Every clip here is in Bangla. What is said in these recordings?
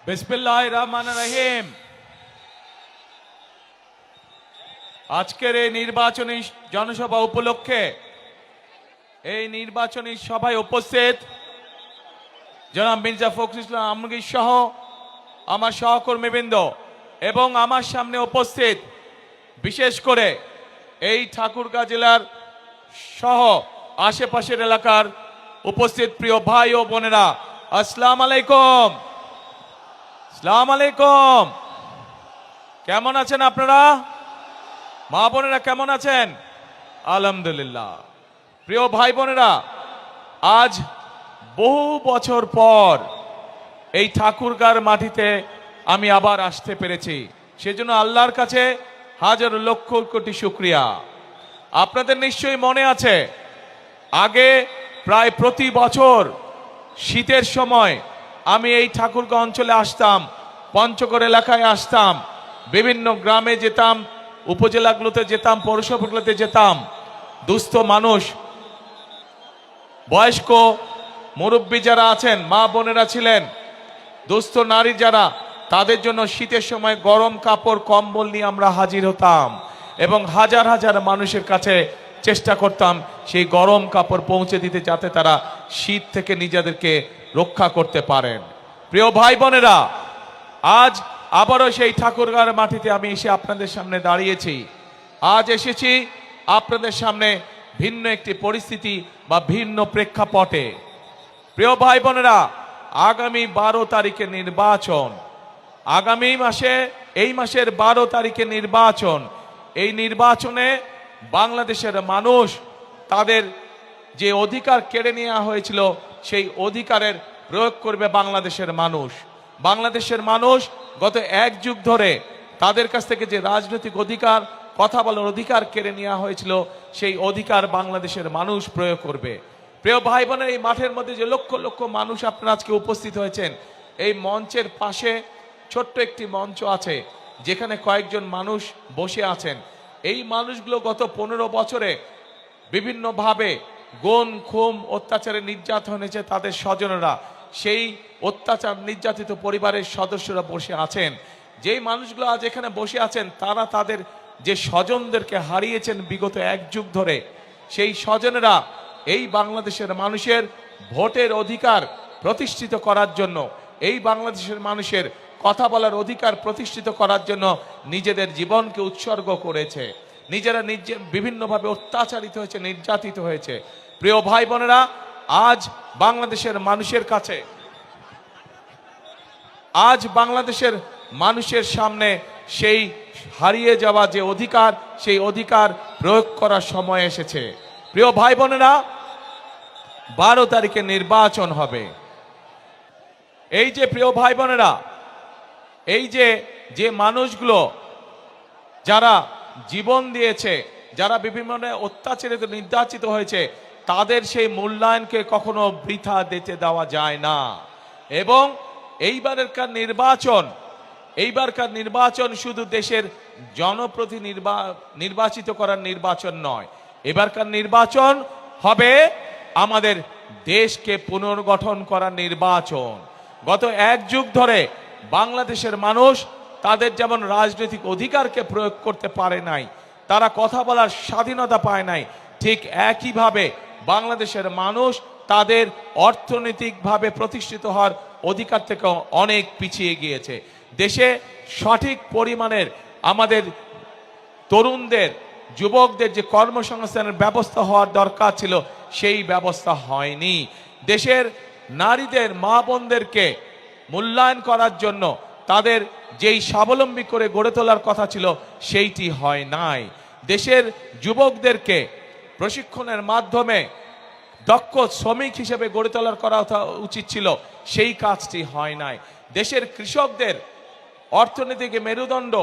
বিসমিল্লাহির রহমানির রহিম। আজকের এই নির্বাচনী জনসভা উপলক্ষে এই নির্বাচনী সভায় উপস্থিত জনাব মির্জা ফখরুল ইসলাম আলমগীর সহ আমার সহকর্মীবৃন্দ এবং আমার সামনে উপস্থিত বিশেষ করে এই ঠাকুরগাঁ জেলার সহ আশেপাশের এলাকার উপস্থিত প্রিয় ভাই ও বোনেরা, আসসালামু আলাইকুম। আসসালামু আলাইকুম। কেমন আছেন আপনারা? মা বোনেরা কেমন আছেন? আলহামদুলিল্লাহ। প্রিয় ভাই বোনেরা, আজ বহু বছর পর এই ঠাকুরগাঁর মাটিতে আমি আবার আসতে পেরেছি, সেজন্য আল্লাহর কাছে হাজার লক্ষ কোটি শুকরিয়া। আপনাদের নিশ্চয়ই মনে আছে, আগে প্রায় প্রতি বছর শীতের সময় আমি এই ঠাকুরগাঁও অঞ্চলে আসতাম, পঞ্চগড় এলাকায় আসতাম, বিভিন্ন গ্রামে যেতাম, উপজেলাগুলোতে যেতাম, পৌরসভাগুলোতে যেতাম। দুস্থ মানুষ, বয়স্ক মুরব্বী যারা আছেন, মা বোনেরা ছিলেন, দুস্থ নারী যারা, তাদের জন্য শীতের সময় গরম কাপড় কম্বল নিয়ে আমরা হাজির হতাম এবং হাজার হাজার মানুষের কাছে চেষ্টা করতাম সেই গরম কাপড় পৌঁছে দিতে, যাতে তারা শীত থেকে নিজেদেরকে রক্ষা করতে পারেন। প্রিয় ভাই বোনেরা, আজ আবারও সেই ঠাকুরগাঁর মাটিতে আমি এসে আপনাদের সামনে দাঁড়িয়েছি। আজ এসেছি আপনাদের সামনে ভিন্ন একটি পরিস্থিতি বা ভিন্ন প্রেক্ষাপটে। প্রিয় ভাই বোনেরা, আগামী 12 তারিখে নির্বাচন, আগামী মাসে, এই মাসের 12 তারিখে নির্বাচন। এই নির্বাচনে বাংলাদেশের মানুষ তাদের যে অধিকার কেড়ে নেওয়া হয়েছিল সেই অধিকারের প্রয়োগ করবে বাংলাদেশের মানুষ। বাংলাদেশের মানুষ গত এক যুগ ধরে তাদের কাছ থেকে যে রাজনৈতিক অধিকার, কথা বলার অধিকার কেড়ে নেওয়া হয়েছিল, সেই অধিকার বাংলাদেশের মানুষ প্রয়োগ করবে। প্রিয় ভাই বোনের, এই মাঠের মধ্যে যে লক্ষ লক্ষ মানুষ আপনারা আজকে উপস্থিত হয়েছেন, এই মঞ্চের পাশে ছোট্ট একটি মঞ্চ আছে যেখানে কয়েকজন মানুষ বসে আছেন। এই মানুষগুলো গত 15 বছরে বিভিন্নভাবে গুম খুম অত্যাচারে নির্যাতন হয়েছে, তাদের স্বজনরা, সেই অত্যাচার নির্যাতিত পরিবারের সদস্যরা বসে আছেন। যেই মানুষগুলো আজ এখানে বসে আছেন, তারা তাদের যে স্বজনদেরকে হারিয়েছেন বিগত এক যুগ ধরে, সেই স্বজনেরা এই বাংলাদেশের মানুষের ভোটের অধিকার প্রতিষ্ঠিত করার জন্য, এই বাংলাদেশের মানুষের কথা বলার অধিকার প্রতিষ্ঠিত করার জন্য নিজেদের জীবনকে উৎসর্গ করেছে। নিজেরা বিভিন্নভাবে অত্যাচারিত হয়েছে, নির্যাতিত হয়েছে। প্রিয় ভাই বোনেরা, আজ বাংলাদেশের মানুষের কাছে, আজ বাংলাদেশের মানুষের সামনে সেই হারিয়ে যাওয়া যে অধিকার, সেই অধিকার প্রয়োগ করার সময় এসেছে। প্রিয় ভাই বোনেরা, 12 তারিখে নির্বাচন হবে। এই যে প্রিয় ভাই বোনেরা, এই যে মানুষগুলো যারা জীবন দিয়েছে, যারা বিভিন্ন অত্যাচারিত নির্যাতিত হয়েছে, তাদের সেই মূল্যায়নকে কখনো বৃথা দিতে দেওয়া যায় না। এবং এইবারকার নির্বাচন শুধু দেশের জনপ্রতিনিধি নির্বাচিত করার নির্বাচন নয়, এবারকার নির্বাচন হবে আমাদের দেশকে পুনর্গঠন করার নির্বাচন। গত এক যুগ ধরে বাংলাদেশের মানুষ তাদের যেমন রাজনৈতিক অধিকারকে প্রয়োগ করতে পারে নাই, তারা কথা বলার স্বাধীনতা পায় নাই, ঠিক একইভাবে বাংলাদেশের মানুষ তাদের অর্থনৈতিকভাবে প্রতিষ্ঠিত হওয়ার অধিকার থেকে অনেক পিছিয়ে গিয়েছে। দেশে সঠিক পরিমাণের আমাদের তরুণদের, যুবকদের যে কর্মসংস্থানের ব্যবস্থা হওয়ার দরকার ছিল, সেই ব্যবস্থা হয়নি। দেশের নারীদের, মা বোনদেরকে মূল্যায়ন করার জন্য, তাদের যেই স্বাবলম্বী করে গড়ে তোলার কথা ছিল, সেইটি হয় নাই। দেশের যুবকদেরকে প্রশিক্ষণের মাধ্যমে দক্ষ শ্রমিক হিসেবে গড়ে তোলার করা উচিত ছিল, সেই কাজটি হয় নাই। দেশের কৃষকদের অর্থনৈতিক মেরুদণ্ড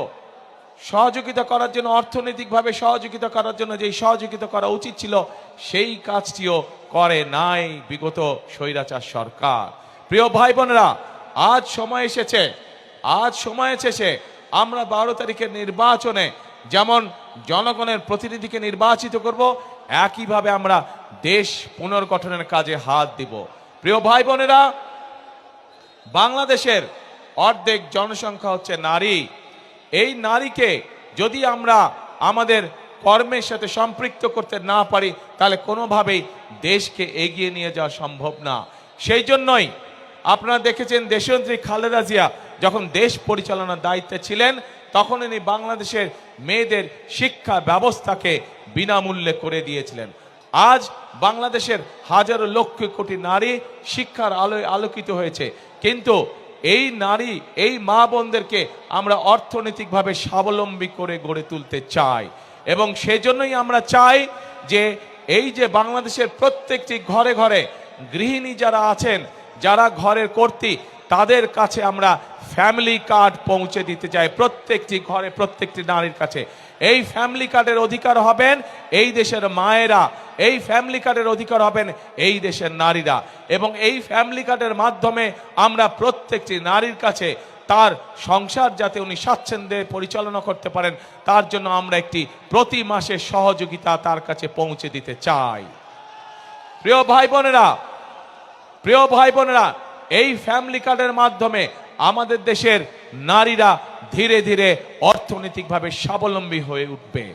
সহযোগিতা করার জন্য, অর্থনৈতিকভাবে সহযোগিতা করার জন্য যেই সহযোগিতা করা উচিত ছিল, সেই কাজটিও করে নাই বিগত স্বৈরাচার সরকার। প্রিয় ভাই বোনেরা, আজ সময় এসেছে আমরা 12 তারিখের নির্বাচনে যেমন জনগণের প্রতিনিধিকে নির্বাচিত করব, একইভাবে আমরা দেশ পুনর্গঠনের কাজে হাত দিব। প্রিয় ভাই বোনেরা, বাংলাদেশের অর্ধেক জনসংখ্যা হচ্ছে নারী। এই নারীকে যদি আমরা আমাদের কর্মের সাথে সম্পৃক্ত করতে না পারি তাহলে কোনোভাবেই দেশকে এগিয়ে নিয়ে যাওয়া সম্ভব না। সেই জন্যই আপনারা দেখেছেন দেশনেত্রী খালেদা জিয়া যখন দেশ পরিচালনার দায়িত্বে ছিলেন তখন ইনি বাংলাদেশের মেয়েদের শিক্ষা ব্যবস্থাকে বিনামূল্যে করে দিয়েছিলেন। আজ বাংলাদেশের হাজারো লক্ষ কোটি নারী শিক্ষার আলোয় আলোকিত হয়েছে, কিন্তু এই নারী এই মা বোনদেরকে আমরা অর্থনৈতিকভাবে স্বাবলম্বী করে গড়ে তুলতে চাই এবং সেজন্যই আমরা চাই যে এই যে বাংলাদেশের প্রত্যেকটি ঘরে ঘরে গৃহিণী যারা আছেন, যারা ঘরের কর্ত্রী, তাদের কাছে আমরা ফ্যামিলি কার্ড পৌঁছে দিতে চাই প্রত্যেকটি ঘরে প্রত্যেকটি নারীর কাছে। এই ফ্যামিলি কার্ডের অধিকার হবেন এই দেশের মায়েরা, এই ফ্যামিলি কার্ডের অধিকার হবেন এই দেশের নারীরা এবং এই ফ্যামিলি কার্ডের মাধ্যমে আমরা প্রত্যেকটি নারীর কাছে তার সংসার যাতে উনি স্বাচ্ছন্দ্যে পরিচালনা করতে পারেন তার জন্য আমরা একটি প্রতি মাসে সহযোগিতা তার কাছে পৌঁছে দিতে চাই। প্রিয় ভাই বোনেরা, এই ফ্যামিলি কার্ডের মাধ্যমে আমাদের দেশের নারীরা ধীরে ধীরে অর্থনৈতিকভাবে স্বাবলম্বী হয়ে উঠবে।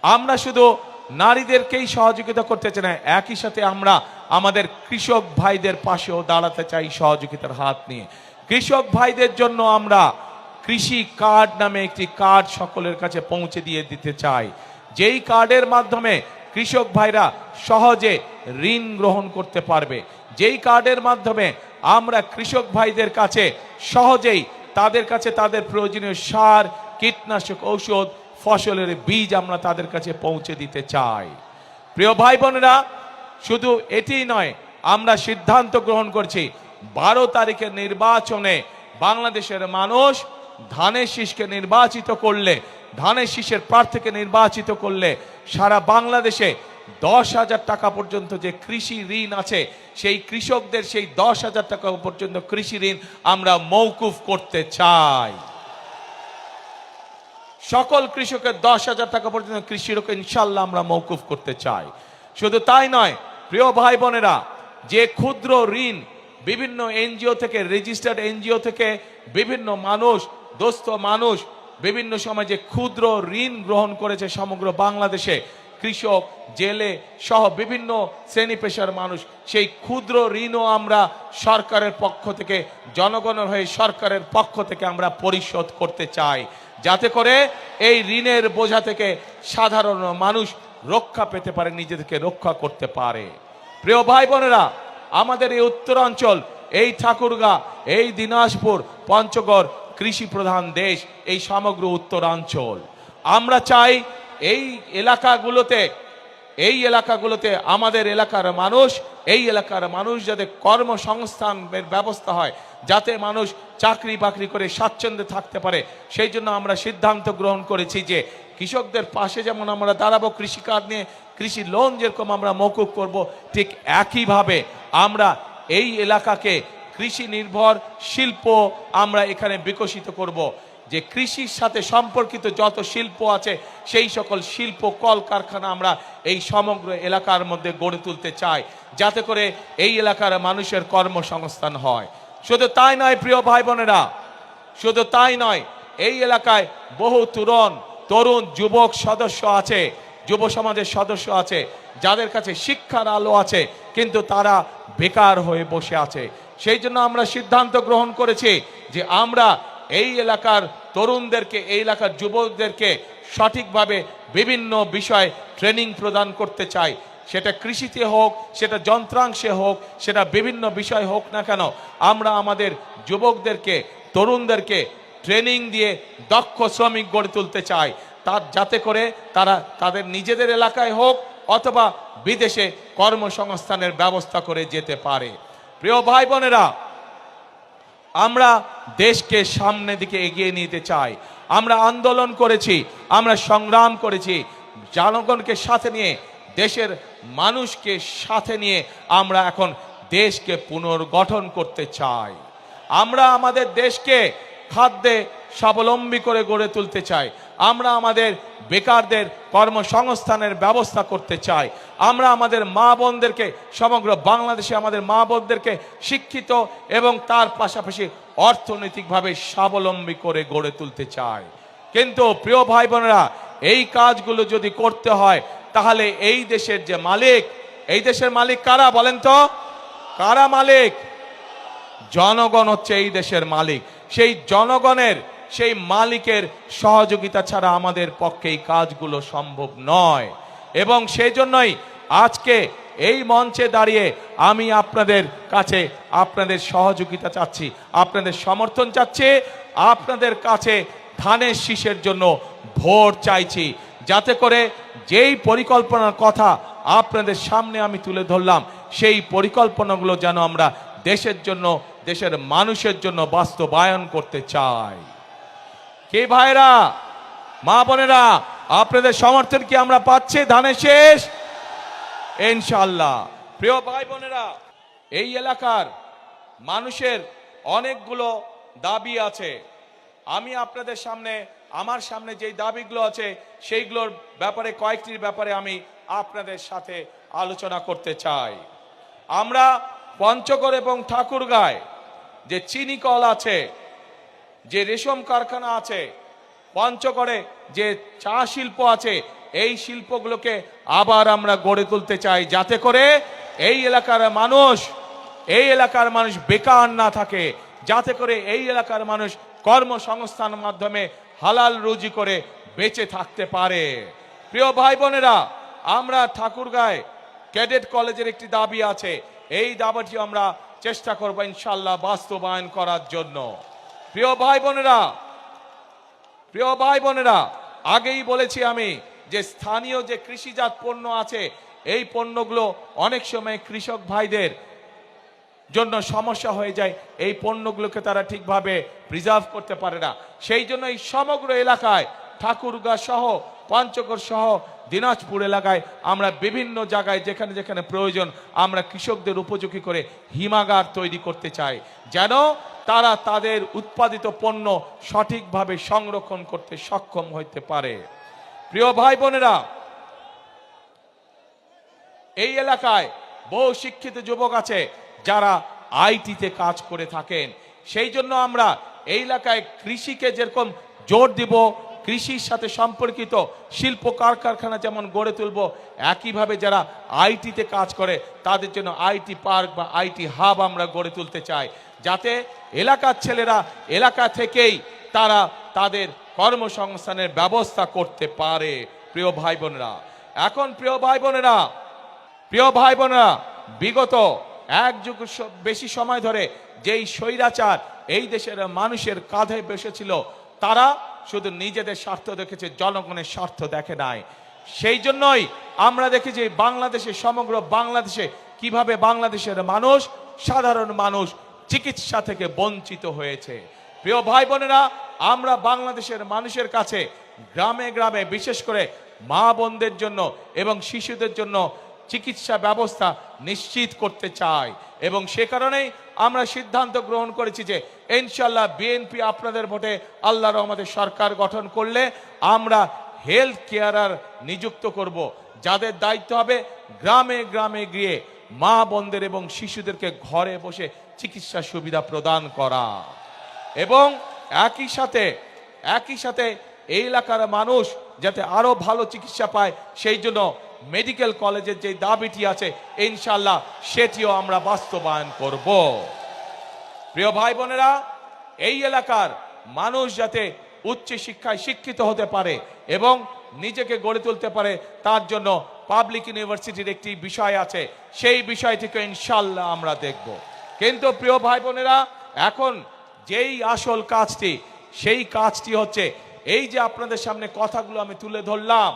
আমরা শুধু নারীদেরকেই সহযোগিতা করতে চাই না, একই সাথে আমরা আমাদের কৃষক ভাইদের পাশেও দাঁড়াতে চাই সহযোগিতার হাত নিয়ে। কৃষক ভাইদের জন্য আমরা কৃষি কার্ড নামে একটি কার্ড সকলের কাছে পৌঁছে দিয়ে দিতে চাই, যেই কার্ডের মাধ্যমে কৃষক ভাইরা সহজে ঋণ গ্রহণ করতে পারবে, যেই কার্ডের মাধ্যমে আমরা কৃষক ভাইদের কাছে সহজেই তাদের কাছে তাদের প্রয়োজনীয় সার, কীটনাশক ঔষধ, ফসলের বীজ আমরা তাদের কাছে পৌঁছে দিতে চাই। প্রিয় ভাই বোনেরা, শুধু এটি নয়, আমরা সিদ্ধান্ত গ্রহণ করছি 12 তারিখের নির্বাচনে বাংলাদেশের মানুষ ধানের শীষকে নির্বাচিত করলে, ধানের শীষের প্রার্থীকে নির্বাচিত করলে সারা বাংলাদেশে 10,000 টাকা পর্যন্ত যে কৃষি ঋণ আছে সেই কৃষকদের সেই 10,000 টাকা পর্যন্ত কৃষি ঋণ আমরা মওকুফ করতে চাই। সকল কৃষকের 10,000 টাকা পর্যন্ত কৃষি ঋণ ইনশাল্লাহ আমরা মওকুফ করতে চাই। শুধু তাই নয় প্রিয় ভাই বোনেরা, যে ক্ষুদ্র ঋণ বিভিন্ন এনজিও থেকে, রেজিস্টার্ড এনজিও থেকে বিভিন্ন মানুষ, দোস্ত মানুষ বিভিন্ন সময় যে ক্ষুদ্র ঋণ গ্রহণ করেছে সমগ্র বাংলাদেশে, কৃষক, জেলে সহ বিভিন্ন শ্রেণী পেশার মানুষ, সেই ক্ষুদ্র ঋণও আমরা সরকারের পক্ষ থেকে, জনগণের হয়ে সরকারের পক্ষ থেকে আমরা পরিশোধ করতে চাই, যাতে করে এই ঋণের বোঝা থেকে সাধারণ মানুষ রক্ষা পেতে পারে, নিজেদেরকে রক্ষা করতে পারে। প্রিয় ভাই বোনেরা, আমাদের এই উত্তরাঞ্চল, এই ঠাকুরগাঁ, এই দিনাজপুর, পঞ্চগড় কৃষি প্রধান দেশ, এই সমগ্র উত্তরাঞ্চল, আমরা চাই এই এলাকাগুলোতে আমাদের এলাকার মানুষ যাতে কর্মসংস্থানের ব্যবস্থা হয়, যাতে মানুষ চাকরি বাকরি করে স্বাচ্ছন্দ্যে থাকতে পারে। সেই জন্য আমরা সিদ্ধান্ত গ্রহণ করেছি যে কৃষকদের পাশে যেমন আমরা দাঁড়াবো, কৃষি কার্ড নিয়ে কৃষি লোন যেরকম আমরা মওকুফ করব, ঠিক একইভাবে আমরা এই এলাকাকে কৃষি নির্ভর শিল্প আমরা এখানে বিকশিত করব। যে কৃষির সাথে সম্পর্কিত যত শিল্প আছে সেই সকল শিল্প কলকারখানা আমরা এই সমগ্র এলাকার মধ্যে গড়ে তুলতে চাই, যাতে করে এই এলাকার মানুষের কর্মসংস্থান হয়। শুধু তাই নয় প্রিয় ভাই বোনেরা, শুধু তাই নয়, এই এলাকায় বহু তরুণ যুবক সদস্য আছে, যুব সমাজের সদস্য আছে, যাদের কাছে শিক্ষার আলো আছে কিন্তু তারা বেকার হয়ে বসে আছে। সেই জন্য আমরা সিদ্ধান্ত গ্রহণ করেছি যে আমরা এই এলাকার তরুণদেরকে, এই এলাকার যুবকদেরকে সঠিকভাবে বিভিন্ন বিষয় ট্রেনিং প্রদান করতে চাই। সেটা কৃষিতে হোক, সেটা যন্ত্রাংশে হোক, সেটা বিভিন্ন বিষয় হোক না কেন, আমরা আমাদের যুবকদেরকে, তরুণদেরকে ট্রেনিং দিয়ে দক্ষ শ্রমিক গড়ে তুলতে চাই, যাতে করে তারা তাদের নিজেদের এলাকায় হোক অথবা বিদেশে কর্মসংস্থানের ব্যবস্থা করে যেতে পারে। প্রিয় ভাই বোনেরা, আমরা দেশকে সামনের দিকে এগিয়ে নিতে চাই। আমরা আন্দোলন করেছি, আমরা সংগ্রাম করেছি, জনগণকে সাথে নিয়ে, দেশের মানুষকে সাথে নিয়ে আমরা এখন দেশকে পুনর্গঠন করতে চাই। আমরা আমাদের দেশকে খাদ্যে স্বাবলম্বী করে গড়ে তুলতে চাই। আমরা আমাদের বেকারদের কর্মসংস্থানের ব্যবস্থা করতে চাই। আমরা আমাদের মা বোনদেরকে, সমগ্র বাংলাদেশে আমাদের মা বোনদেরকে শিক্ষিত এবং তার পাশাপাশি অর্থনৈতিকভাবে স্বাবলম্বী করে গড়ে তুলতে চাই। কিন্তু প্রিয় ভাই বোনেরা, এই কাজগুলো যদি করতে হয় তাহলে এই দেশের যে মালিক, এই দেশের মালিক কারা বলেন তো? কারা মালিক? জনগণ হচ্ছে এই দেশের মালিক। সেই জনগণের, সেই মালিকের সহযোগিতা ছাড়া আমাদের পক্ষে এই কাজগুলো সম্ভব নয়। এবং সেই জন্যই আজকে এই মঞ্চে দাঁড়িয়ে আমি আপনাদের কাছে আপনাদের সহযোগিতা চাচ্ছি, আপনাদের সমর্থন চাচ্ছি, আপনাদের কাছে ধানের শীষের জন্য ভোট চাইছি, যাতে করে যেই পরিকল্পনার কথা আপনাদের সামনে আমি তুলে ধরলাম সেই পরিকল্পনাগুলো যেন আমরা দেশের জন্য, দেশের মানুষের জন্য বাস্তবায়ন করতে চাই। কে ভাইরা, মা বোনেরা, আপনাদের সমর্থন কি আমরা পাচ্ছি ধানের শীষ? ইনশাআল্লাহ। প্রিয় ভাই বোনেরা, এই এলাকার মানুষের অনেকগুলো দাবি আছে। আমি আপনাদের সামনে, আমার সামনে যেই দাবিগুলো আছে সেইগুলোর ব্যাপারে, কয়েকটির ব্যাপারে আমি আপনাদের সাথে আলোচনা করতে চাই। আমরা পঞ্চগড় এবং ঠাকুরগাঁয় যে চিনি কল আছে, যে রেশম কারখানা আছে, পঞ্চগড়ে যে চা শিল্প আছে, এই শিল্পগুলোকে আবার আমরা গড়ে তুলতে চাই, যাতে করে এই এলাকার মানুষ বেকার না থাকে, যাতে করে এই এলাকার মানুষ কর্মসংস্থানের মাধ্যমে হালাল রুজি করে বেঁচে থাকতে পারে। প্রিয় ভাই বোনেরা, আমরা ঠাকুরগাঁয় ক্যাডেট কলেজের একটি দাবি আছে, এই দাবিটি আমরা চেষ্টা করব ইনশাআল্লাহ বাস্তবায়ন করার জন্য। প্রিয় ভাই বোনেরা, আগেই বলেছি আমি যে স্থানীয় যে কৃষিজাত পণ্য আছে, এই পণ্যগুলো অনেক সময় কৃষক ভাইদের জন্য সমস্যা হয়ে যায়, এই পণ্যগুলোকে তারা ঠিকভাবে প্রিজার্ভ করতে পারে না। সেই জন্য এই সমগ্র এলাকায়, ঠাকুরগাঁ সহ, পঞ্চগড় সহ, দিনাজপুর এলাকায় আমরা বিভিন্ন জায়গায় যেখানে যেখানে প্রয়োজন আমরা কৃষকদের উপযোগী করে হিমাগার তৈরি করতে চাই, যেন তারা তাদের উৎপাদিত পণ্য সঠিকভাবে সংরক্ষণ করতে সক্ষম হতে পারে। প্রিয় ভাই বোনেরা, এই এলাকায় বহু শিক্ষিত যুবক আছে যারা আইটিতে কাজ করে থাকেন। সেই জন্য আমরা এই এলাকায় কৃষিকে যেরকম জোর দিব, কৃষির সাথে সম্পর্কিত শিল্প কারখানা যেমন গড়ে তুলব, একইভাবে যারা আইটিতে কাজ করে তাদের জন্য আইটি পার্ক বা আইটি হাব আমরা গড়ে তুলতে চাই, যাতে এলাকার ছেলেরা এলাকা থেকেই তারা তাদের কর্মসংস্থানের ব্যবস্থা করতে পারে। প্রিয় ভাই বোনেরা, এখন প্রিয় ভাই বোনেরা, বিগত এক যুগ বেশি সময় ধরে যেই স্বৈরাচার এই দেশের মানুষের কাঁধে বসেছিল, তারা শুধু নিজেদের স্বার্থ দেখেছে, জনগণের স্বার্থ দেখে নাই। সেই জন্যই আমরা দেখেছি বাংলাদেশে, সমগ্র বাংলাদেশে কিভাবে বাংলাদেশের মানুষ, সাধারণ মানুষ চিকিৎসা থেকে বঞ্চিত হয়েছে। প্রিয় ভাই বোনেরা, আমরা বাংলাদেশের মানুষের কাছে গ্রামে গ্রামে, বিশেষ করে মা বোনদের জন্য এবং শিশুদের জন্য চিকিৎসা ব্যবস্থা নিশ্চিত করতে চাই। এবং সে কারণেই আমরা সিদ্ধান্ত গ্রহণ করেছি যে ইনশাআল্লাহ বিএনপি আপনাদের ভোটে আল্লাহর রহমতে সরকার গঠন করলে আমরা হেলথ কেয়ারার নিযুক্ত করব, যাদের দায়িত্ব হবে গ্রামে গ্রামে গিয়ে মা বোনদের এবং শিশুদেরকে ঘরে বসে চিকিৎসা সুবিধা প্রদান করা। এবং একই সাথে এই এলাকার মানুষ যাতে আরো ভালো চিকিৎসা পায়, সেই জন্য মেডিকেল কলেজের যে দাবিটি আছে ইনশাআল্লাহ সেটিও আমরা বাস্তবায়ন করব। প্রিয় ভাই বোনেরা, এই এলাকার মানুষ যাতে উচ্চ শিক্ষায় শিক্ষিত হতে পারে এবং নিজেকে গড়ে তুলতে পারে, তার জন্য পাবলিক ইউনিভার্সিটির একটি বিষয় আছে, সেই বিষয়টিকে ইনশাআল্লাহ আমরা দেখব। কিন্তু প্রিয় ভাই বোনেরা, এখন যেই আসল কাজটি, সেই কাজটি হচ্ছে এই যে আপনাদের সামনে কথাগুলো আমি তুলে ধরলাম,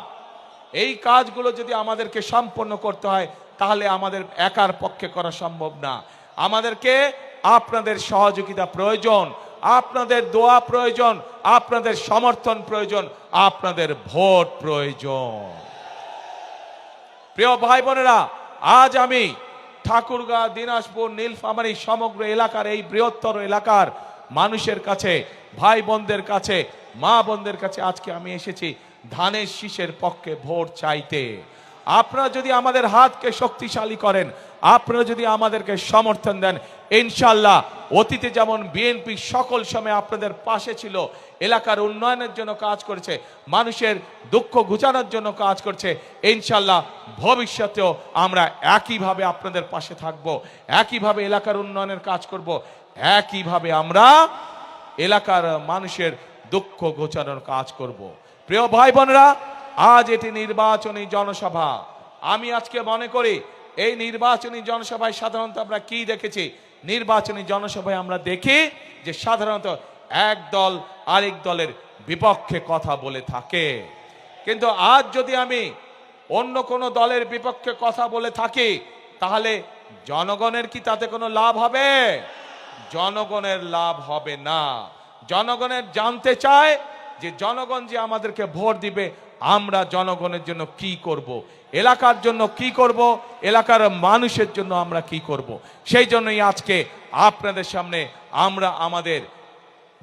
এই কাজগুলো যদি আমাদেরকে সম্পন্ন করতে হয় তাহলে আমাদের একার পক্ষে করা সম্ভব না। আমাদেরকে আপনাদের সহযোগিতা প্রয়োজন, আপনাদের দোয়া প্রয়োজন, আপনাদের সমর্থন প্রয়োজন, আপনাদের ভোট প্রয়োজন। প্রিয় ভাই বোনেরা, আজ আমি ঠাকুরগাঁ, দিনাজপুর, নীলফামারী সমগ্র এলাকার, এই বৃহত্তর এলাকার মানুষের কাছে, ভাই বোনদের কাছে, মা বোনদের কাছে আজকে আমি এসেছি ধানের শীষের পক্ষে ভোট চাইতে। আপনারা যদি আমাদের হাতকে শক্তিশালী করেন, আপনারা যদি আমাদেরকে সমর্থন দেন, ইনশাআল্লাহ অতীতে যেমন বিএনপি সকল সময় আপনাদের পাশে ছিল, এলাকার উন্নয়নের জন্য কাজ করেছে, মানুষের দুঃখ ঘুচানোর জন্য কাজ করছে, ইনশাআল্লাহ ভবিষ্যতেও আমরা একইভাবে আপনাদের পাশে থাকব, একইভাবে এলাকার উন্নয়নের কাজ করব, একইভাবে আমরা এলাকার মানুষের দুঃখ ঘোচানোর কাজ করব। প্রিয় ভাই বোনেরা, আজ এটি নির্বাচনী জনসভা। আমি আজকে মনে করি এই নির্বাচনী জনসভায় সাধারণত আমরা কি দেখেছি, নির্বাচনী জনসভায় আমরা দেখি যে সাধারণত এক দল আরেক দলের বিপক্ষে কথা বলে থাকে। কিন্তু আজ যদি আমি অন্য কোনো দলের বিপক্ষে কথা বলে থাকি, তাহলে জনগণের কি তাতে কোনো লাভ হবে? জনগণের লাভ হবে না। জনগণের জানতে চায় যে জনগণ যে আমাদেরকে ভোট দিবে, আমরা জনগণের জন্য কি করব, এলাকার জন্য কি করব, এলাকার মানুষের জন্য আমরা কি করব। সেই জন্যই আজকে আপনাদের সামনে আমরা আমাদের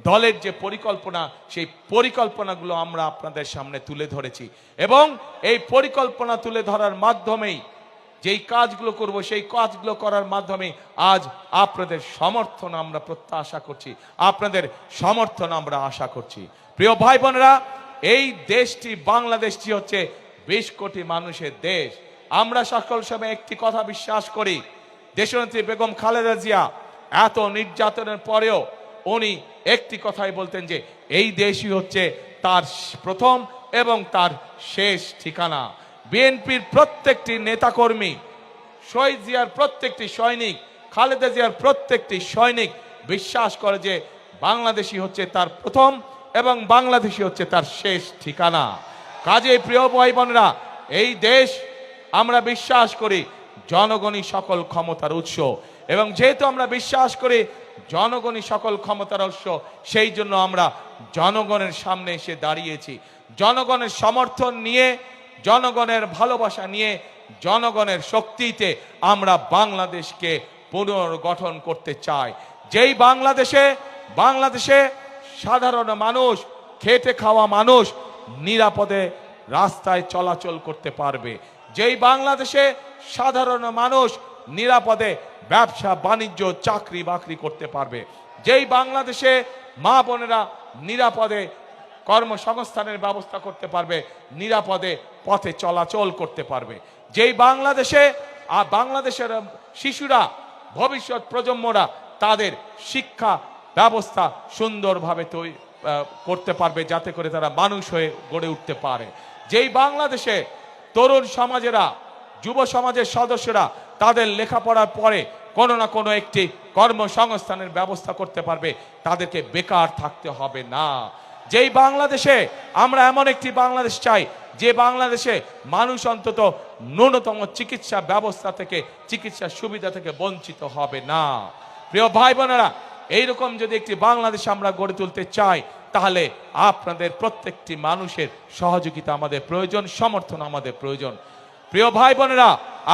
দলের যে পরিকল্পনা, সেই পরিকল্পনাগুলো আমরা আপনাদের সামনে তুলে ধরেছি এবং এই পরিকল্পনা তুলে ধরার মাধ্যমেই যেই কাজগুলো করব, সেই কাজগুলো করার মাধ্যমে আজ আপনাদের সমর্থন আমরা প্রত্যাশা করছি, আপনাদের সমর্থন আমরা আশা করছি। প্রিয় ভাই বোনেরা, এই দেশটি বাংলাদেশটি হচ্ছে 20 কোটি মানুষের দেশ। আমরা সকল সময় একটি কথা বিশ্বাস করি, দেশনেত্রী বেগম খালেদা জিয়া এত নির্যাতনের পরেও উনি একটি কথাই বলতেন যে এই দেশই হচ্ছে তার প্রথম এবং তার শেষ ঠিকানা। বিএনপির প্রত্যেকটি নেতাকর্মী, শহীদ জিয়ার প্রত্যেকটি সৈনিক, খালেদা জিয়ার প্রত্যেকটি সৈনিক বিশ্বাস করে যে বাংলাদেশই হচ্ছে তার প্রথম এবং বাংলাদেশই হচ্ছে তার শেষ ঠিকানা। কাজেই প্রিয় ভাই বোনেরা, এই দেশ আমরা বিশ্বাস করি জনগণই সকল ক্ষমতার উৎস, এবং যেহেতু আমরা বিশ্বাস করি জনগণই সকল ক্ষমতার উৎস, সেই জন্য আমরা জনগণের সামনে এসে দাঁড়িয়েছি। জনগণের সমর্থন নিয়ে, জনগণের ভালোবাসা নিয়ে, জনগণের শক্তিতে আমরা বাংলাদেশকে পুনর্গঠন করতে চাই। যেই বাংলাদেশে সাধারণ মানুষ, খেটে খাওয়া মানুষ নিরাপদে রাস্তায় চলাচল করতে পারবে, যেই বাংলাদেশে সাধারণ মানুষ নিরাপদে ব্যবসা বাণিজ্য চাকরি বাকরি করতে পারবে, যেই বাংলাদেশে মা বোনেরা নিরাপদে কর্মসংস্থানের ব্যবস্থা করতে পারবে, নিরাপদে পথে চলাচল করতে পারবে, যেই বাংলাদেশের শিশুরা, ভবিষ্যৎ প্রজন্মরা তাদের শিক্ষা ব্যবস্থা সুন্দরভাবে করতে পারবে, যাতে করে তারা মানুষ হয়ে গড়ে উঠতে পারে, যেই বাংলাদেশে তরুণ সমাজেরা, যুব সমাজের সদস্যরা তাদের লেখাপড়ার পরে কোনো না কোনো একটি কর্মসংস্থানের ব্যবস্থা করতে পারবে, তাদেরকে বেকার থাকতে হবে না। যেই বাংলাদেশে আমরা এমন একটি বাংলাদেশ চাই, যে বাংলাদেশে মানুষ অন্তত ন্যূনতম চিকিৎসা ব্যবস্থা থেকে, চিকিৎসা সুবিধা থেকে বঞ্চিত হবে না। প্রিয় ভাই বোনেরা, এইরকম যদি একটি বাংলাদেশ আমরা গড়ে তুলতে চাই, তাহলে আপনাদের প্রত্যেকটি মানুষের সহযোগিতা আমাদের প্রয়োজন, সমর্থন আমাদের প্রয়োজন। প্রিয় ভাই বোনেরা,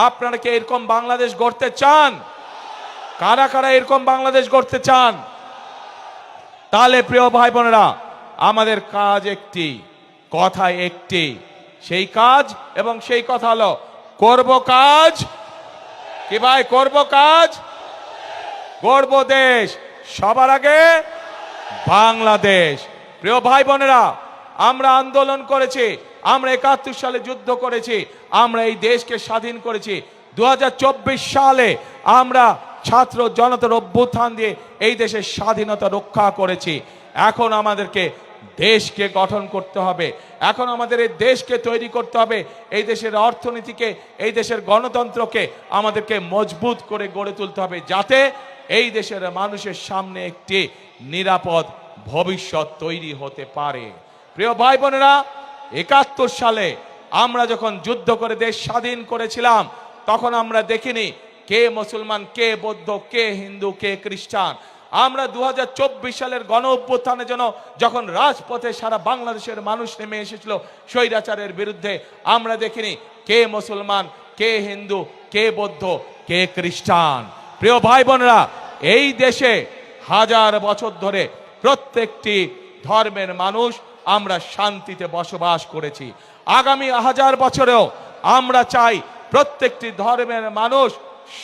আপনারা কি এরকম বাংলাদেশ গড়তে চান? কারা কারা এরকম বাংলাদেশ গড়তে চান? তাহলে প্রিয় ভাই বোনেরা, আমাদের কাজ একটি, কথা একটি, সেই কাজ এবং সেই কথা হলো করব কাজ। কি ভাই, করব কাজ, গড়ব দেশ, সবার আগে বাংলাদেশ। প্রিয় ভাই বোনেরা, আমরা আন্দোলন করেছি, আমরা 71 সালে যুদ্ধ করেছি, আমরা এই দেশকে স্বাধীন করেছি। 2024 সালে আমরা ছাত্র জনতার অভ্যুত্থান দিয়ে এই দেশের স্বাধীনতা রক্ষা করেছি। এখন আমাদেরকে দেশকে গঠন করতে হবে, এখন আমাদের এই দেশকে তৈরি করতে হবে, এই দেশের অর্থনীতিকে, এই দেশের গণতন্ত্রকে আমাদেরকে মজবুত করে গড়ে তুলতে হবে, যাতে এই দেশের মানুষের সামনে একটি নিরাপদ ভবিষ্যৎ তৈরি হতে পারে। প্রিয় ভাই বোনেরা, 71 সালে আমরা যখন যুদ্ধ করে দেশ স্বাধীন করেছিলাম, তখন আমরা দেখিনি কে মুসলমান, কে বৌদ্ধ, কে হিন্দু, কে খ্রিস্টান। আমরা 2024 সালের গণ অভ্যুত্থানের জন্য যখন রাজপথে সারা বাংলাদেশের মানুষ নেমে এসেছিল স্বৈরাচারের বিরুদ্ধে, আমরা দেখিনি কে মুসলমান, কে হিন্দু, কে বৌদ্ধ, কে খ্রিস্টান। প্রিয় ভাই বোনেরা, এই দেশে হাজার বছর ধরে প্রত্যেকটি ধর্মের মানুষ আমরা শান্তিতে বসবাস করেছি। আগামী 1000 বছরেও আমরা চাই প্রত্যেকটি ধর্মের মানুষ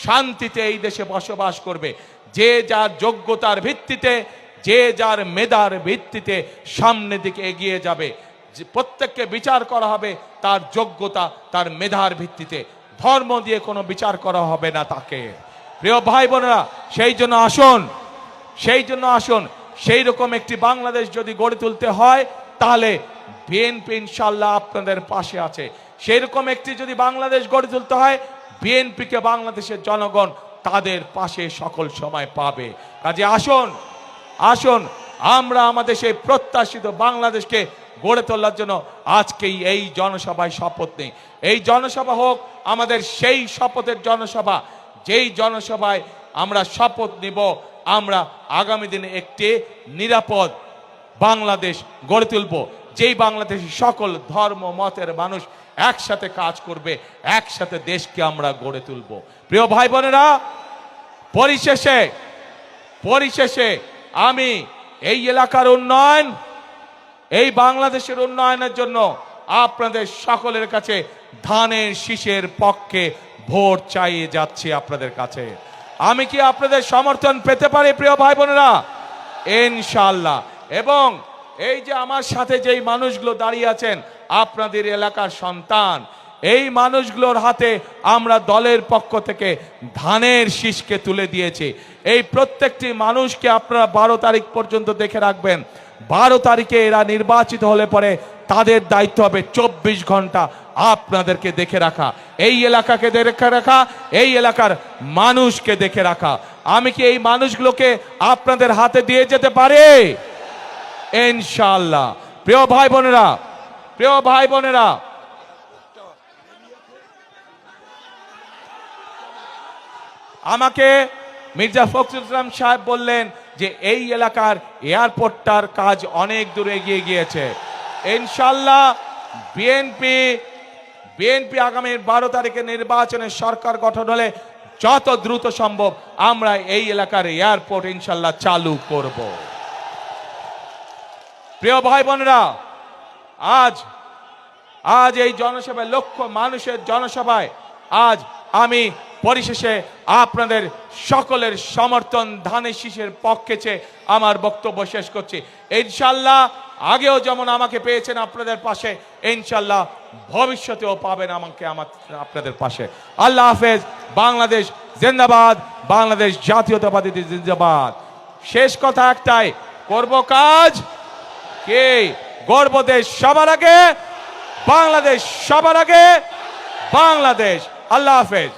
শান্তিতে এই দেশে বসবাস করবে, যে যার যোগ্যতার ভিত্তিতে, যে যার মেধার ভিত্তিতে সামনের দিকে এগিয়ে যাবে। প্রত্যেককে বিচার করা হবে তার যোগ্যতা, তার মেধার ভিত্তিতে, ধর্ম দিয়ে কোনো বিচার করা হবে না তাকে। প্রিয় ভাই বোনেরা, সেই জন্য আসুন সেই রকম একটি বাংলাদেশ যদি গড়ে তুলতে হয়, তাহলে বিএনপি ইনশাআল্লাহ আপনাদের পাশে আছে। সেই রকম একটি যদি বাংলাদেশ গড়ে তুলতে হয়, বিএনপিকে বাংলাদেশের জনগণ তাদের পাশে সকল সময় পাবে। কাজে আসুন আমরা আমাদের সেই প্রত্যাশিত বাংলাদেশকে গড়ে তোলার জন্য আজকেই এই জনসভায় শপথ নেই। এই জনসভা হোক আমাদের সেই শপথের জনসভা, যেই জনসভায় আমরা শপথ নিব আমরা আগামী দিনে একটি নিরাপদ বাংলাদেশ গড়ে তুলব, যেই বাংলাদেশে সকল ধর্ম মতের মানুষ একসাথে কাজ করবে, একসাথে দেশকে আমরা গড়ে তুলব। প্রিয় ভাই বোনেরা, পরিশেষে আমি এই এলাকার উন্নয়ন, এই বাংলাদেশের উন্নয়নের জন্য আপনাদের সকলের কাছে ধানের শীষের পক্ষে ভোট চাইয়ে যাচ্ছি আপনাদের কাছে। আমি কি আপনাদের সমর্থন পেতে পারি প্রিয় ভাই বোনেরা? ইনশাআল্লাহ। এবং এই যে আমার সাথে যেই মানুষগুলো দাঁড়িয়ে আছেন আপনাদের এলাকার সন্তান, এই মানুষগুলোর হাতে আমরা দলের পক্ষ থেকে ধানের শীষকে তুলে দিয়েছি। এই প্রত্যেকটি মানুষকে আপনারা 12 তারিখ পর্যন্ত দেখে রাখবেন। 12 তারিখে এরা নির্বাচিত হলে পরে তাদের দায়িত্ব হবে 24 ঘন্টা আপনাদেরকে দেখে রাখা, এই এলাকাকে দেখে রাখা, এই এলাকার মানুষকে দেখে রাখা। আমি কি এই মানুষগুলোকে আপনাদের হাতে দিয়ে যেতে পারি? ইনশাআল্লাহ। প্রিয় ভাই বোনেরা, আমাকে মির্জা ফখরুল ইসলাম সাহেব বললেন যে এই এলাকার এয়ারপোর্টটার কাজ অনেক দূর এগিয়ে গিয়েছে। ইনশাআল্লাহ বিএনপি আগামী 12 তারিখে নির্বাচনে সরকার গঠন হলে যত দ্রুত সম্ভব আমরা এই এলাকার এয়ারপোর্ট ইনশাআল্লাহ চালু করব। প্রিয় ভাই বোনেরা, আজ এই জনসভায়, লক্ষ মানুষের জনসভায় আজ আমি পরিশেষে আপনাদের সকলের সমর্থন ধানের শীষের পক্ষে চেয়ে আমার বক্তব্য শেষ করছি। ইনশাআল্লাহ আগেও যেমন আমাকে পেয়েছেন আপনাদের পাশে, ইনশাআল্লাহ ভবিষ্যতেও পাবেন আমাকে আপনাদের পাশে। আল্লাহ হাফেজ। বাংলাদেশ জিন্দাবাদ, বাংলাদেশ জাতীয়তাবাদী জিন্দাবাদ। শেষ কথা একটাই, করব কাজ কে গর্ব দেশ সবার আগে, বাংলাদেশ সবার আগে, বাংলাদেশ। আল্লাহ হাফেজ।